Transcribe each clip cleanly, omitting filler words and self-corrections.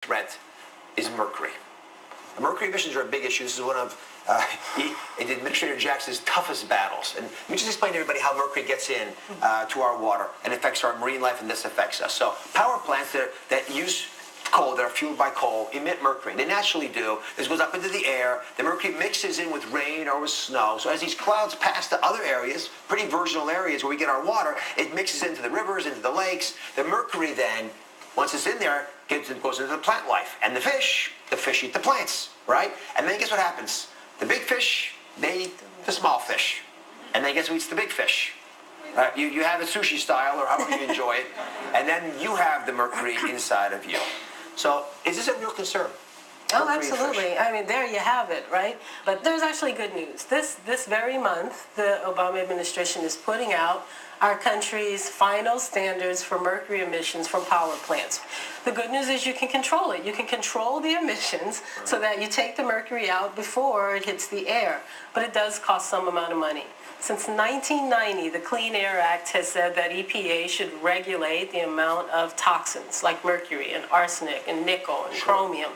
threat is mercury. Mercury emissions are a big issue. This is one of Administrator Jackson's toughest battles. And let me just explain to everybody how mercury gets in to our water and affects our marine life, and this affects us. So power plants that use coal, that are fueled by coal, emit mercury. They naturally do. This goes up into the air. The mercury mixes in with rain or with snow. So as these clouds pass to other areas, pretty virginal areas where we get our water, it mixes into the rivers, into the lakes. The mercury then, once it's in there, goes into the plant life. And the fish eat the plants, right? And then guess what happens? The big fish, they eat the small fish. And then guess who eats the big fish? You have it sushi style or however you enjoy it. And then you have the mercury inside of you. So is this a real concern? Oh, absolutely. I mean, there you have it, right? But there's actually good news. This very month, the Obama administration is putting out our country's final standards for mercury emissions from power plants. The good news is you can control it. You can control the emissions so that you take the mercury out before it hits the air. But it does cost some amount of money. Since 1990, the Clean Air Act has said that EPA should regulate the amount of toxins like mercury and arsenic and nickel and chromium,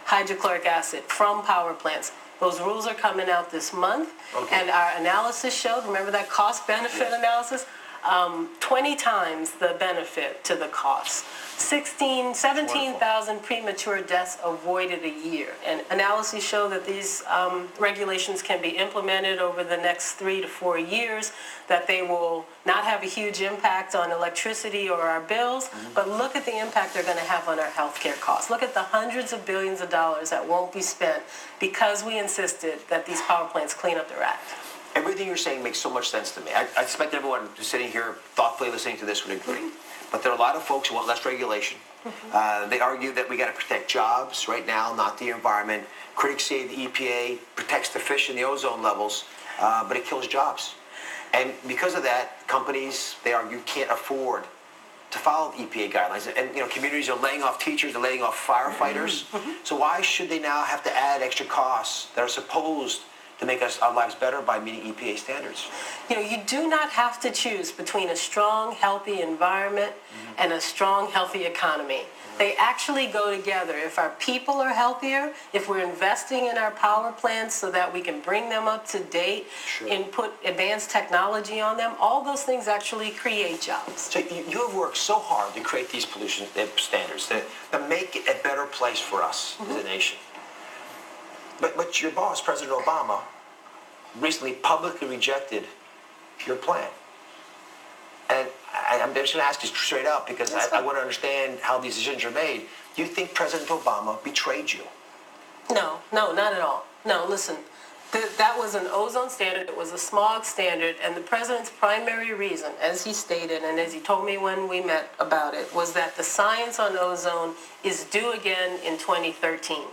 hydrochloric acid from power plants. Those rules are coming out this month, and our analysis showed, remember that cost-benefit analysis? 20 times the benefit to the cost. 17,000 premature deaths avoided a year. And analyses show that these regulations can be implemented over the next 3 to 4 years, that they will not have a huge impact on electricity or our bills, but look at the impact they're going to have on our healthcare costs. Look at the hundreds of billions of dollars that won't be spent because we insisted that these power plants clean up their act. Everything you're saying makes so much sense to me. I expect everyone who's sitting here thoughtfully listening to this would agree. But there are a lot of folks who want less regulation. They argue that we got to protect jobs right now, not the environment. Critics say the EPA protects the fish and the ozone levels, but it kills jobs. And because of that, companies, they argue, can't afford to follow the EPA guidelines. And communities are laying off teachers, they're laying off firefighters. So why should they now have to add extra costs that are supposed to make our lives better by meeting EPA standards? You do not have to choose between a strong, healthy environment and a strong, healthy economy. They actually go together. If our people are healthier, if we're investing in our power plants so that we can bring them up to date and put advanced technology on them, all those things actually create jobs. So you have worked so hard to create these pollution standards to make it a better place for us as a nation. But your boss, President Obama, recently publicly rejected your plan. And I'm just going to ask you straight up because I want to understand how these decisions are made. Do you think President Obama betrayed you? No, not at all. No, listen, that was an ozone standard. It was a smog standard. And the president's primary reason, as he stated and as he told me when we met about it, was that the science on ozone is due again in 2013.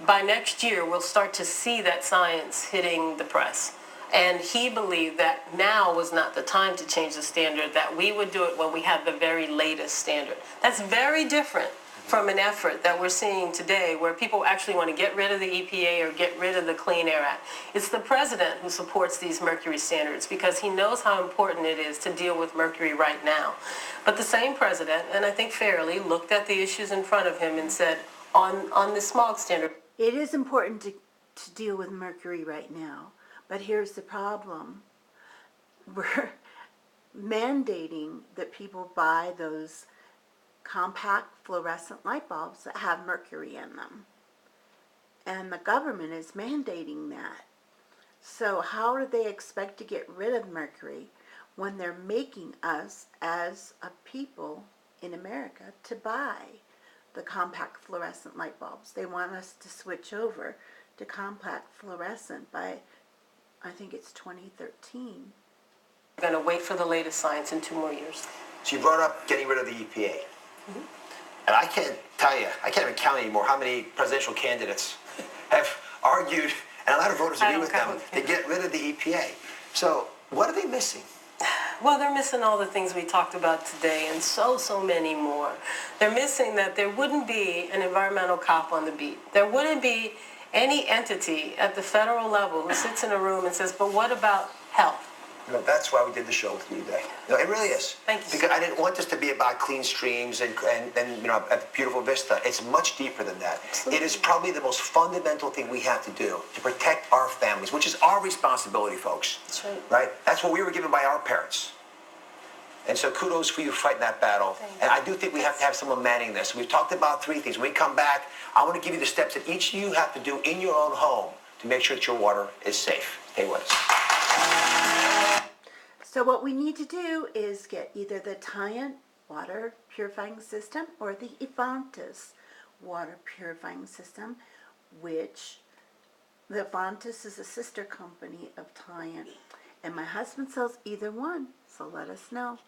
By next year, we'll start to see that science hitting the press. And he believed that now was not the time to change the standard, that we would do it when we had the very latest standard. That's very different from an effort that we're seeing today where people actually want to get rid of the EPA or get rid of the Clean Air Act. It's the president who supports these mercury standards because he knows how important it is to deal with mercury right now. But the same president, and I think fairly, looked at the issues in front of him and said, on the smog standard, it is important to deal with mercury right now, but here's the problem. We're mandating that people buy those compact fluorescent light bulbs that have mercury in them. And the government is mandating that. So how do they expect to get rid of mercury when they're making us as a people in America to buy the compact fluorescent light bulbs? They want us to switch over to compact fluorescent by, I think it's 2013. We're going to wait for the latest science in 2 more years. So you brought up getting rid of the EPA. And I can't tell you, I can't even count anymore how many presidential candidates have argued, and a lot of voters agree with them, to get rid of the EPA. So what are they missing? Well, they're missing all the things we talked about today and so many more. They're missing that there wouldn't be an environmental cop on the beat. There wouldn't be any entity at the federal level who sits in a room and says, but what about health? That's why we did the show with you today. It really is. Thank you, Because sir. I didn't want this to be about clean streams and a beautiful vista. It's much deeper than that. Absolutely. It is probably the most fundamental thing we have to do to protect our families, which is our responsibility, folks. That's right. Right? That's what we were given by our parents. And so kudos for you fighting that battle. Thank you. And I do think we have to have someone manning this. We've talked about 3 things. When we come back, I want to give you the steps that each of you have to do in your own home to make sure that your water is safe. Stay with us. So what we need to do is get either the Tyan water purifying system or the Evantis water purifying system, which the Evantis is a sister company of Tyan. And my husband sells either one, so let us know.